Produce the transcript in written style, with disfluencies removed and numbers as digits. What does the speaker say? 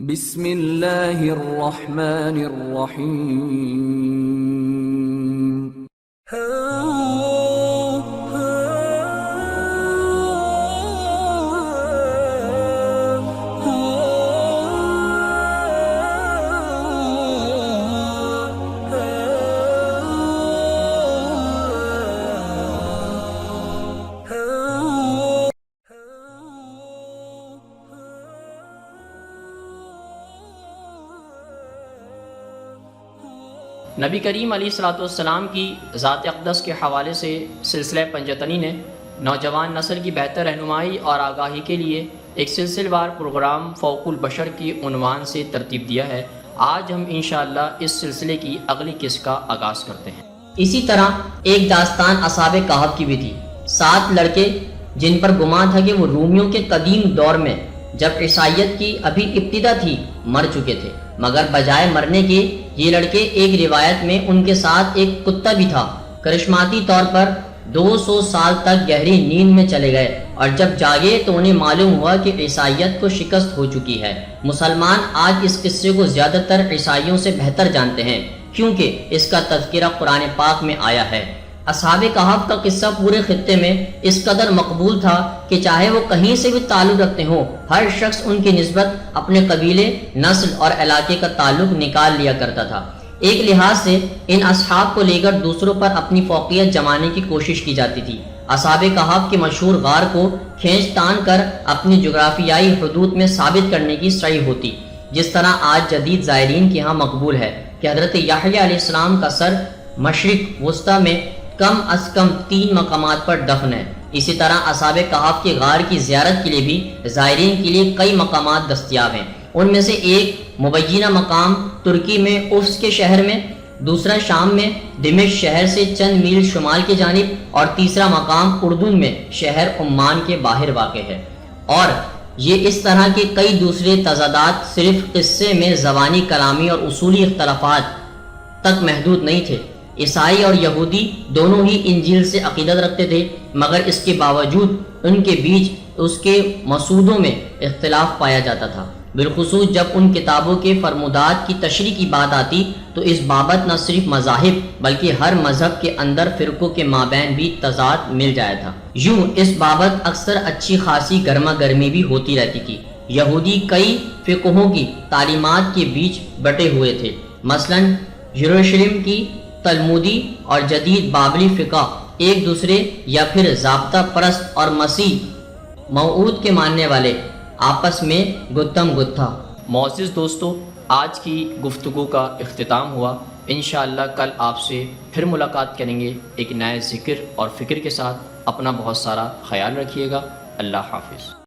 بسم اللہ الرحمن الرحیم۔ نبی کریم علیہ الصلوۃ والسلام کی ذات اقدس کے حوالے سے سلسلہ پنجتنی نے نوجوان نسل کی بہتر رہنمائی اور آگاہی کے لیے ایک سلسلہ وار پروگرام فوق البشر کی عنوان سے ترتیب دیا ہے۔ آج ہم انشاءاللہ اس سلسلے کی اگلی قسط کا آغاز کرتے ہیں۔ اسی طرح ایک داستان اصحاب کہف کی بھی تھی۔ 7 لڑکے جن پر گمان تھا کہ وہ رومیوں کے قدیم دور میں جب عیسائیت کی ابھی ابتدا تھی مر چکے تھے، مگر بجائے مرنے کے یہ لڑکے ایک روایت میں ان کے ساتھ ایک کتا بھی تھا کرشماتی طور پر 200 سال تک گہری نیند میں چلے گئے، اور جب جاگے تو انہیں معلوم ہوا کہ عیسائیت کو شکست ہو چکی ہے۔ مسلمان آج اس قصے کو زیادہ تر عیسائیوں سے بہتر جانتے ہیں کیونکہ اس کا تذکرہ قرآن پاک میں آیا ہے۔ اصحاب کہف کا قصہ پورے خطے میں اس قدر مقبول تھا کہ چاہے وہ کہیں سے بھی تعلق رکھتے ہوں، ہر شخص ان کی نسبت اپنے قبیلے، نسل اور علاقے کا تعلق نکال لیا کرتا تھا۔ ایک لحاظ سے ان اصحاب کو لے کر دوسروں پر اپنی فوقیت جمانے کی کوشش کی جاتی تھی۔ اصحاب کہف کے مشہور غار کو کھینچ تان کر اپنی جغرافیائی حدود میں ثابت کرنے کی سعی ہوتی، جس طرح آج جدید زائرین کے ہاں مقبول ہے کہ حضرت یحییٰ علیہ السلام کا سر مشرق وسطی میں کم از کم 3 مقامات پر دفن ہے۔ اسی طرح اصحاب کہف کے غار کی زیارت کے لیے بھی زائرین کے لیے کئی مقامات دستیاب ہیں۔ ان میں سے ایک مبینہ مقام ترکی میں اوفس کے شہر میں، دوسرا شام میں دمشق شہر سے چند میل شمال کی جانب، اور تیسرا مقام اردن میں شہر عمان کے باہر واقع ہے۔ اور یہ اس طرح کے کئی دوسرے تضادات صرف قصے میں زبانی کلامی اور اصولی اختلافات تک محدود نہیں تھے۔ عیسائی اور یہودی دونوں ہی انجیل سے عقیدت رکھتے تھے، مگر اس کے باوجود ان کے بیچ اس کے مسودوں میں اختلاف پایا جاتا تھا، بالخصوص جب ان کتابوں کے فرمودات کی تشریح کی بات آتی تو اس بابت نہ صرف مذاہب بلکہ ہر مذہب کے اندر فرقوں کے مابین بھی تضاد مل جایا تھا۔ یوں اس بابت اکثر اچھی خاصی گرما گرمی بھی ہوتی رہتی تھی۔ یہودی کئی فقہوں کی تعلیمات کے بیچ بٹے ہوئے تھے، مثلا یروشلم کی تلمودی اور جدید بابلی فقہ ایک دوسرے یا پھر ضابطہ پرست اور مسیح موعود کے ماننے والے آپس میں گتم گتھا۔ معزز دوستو، آج کی گفتگو کا اختتام ہوا۔ انشاءاللہ کل آپ سے پھر ملاقات کریں گے ایک نئے ذکر اور فکر کے ساتھ۔ اپنا بہت سارا خیال رکھیے گا۔ اللہ حافظ۔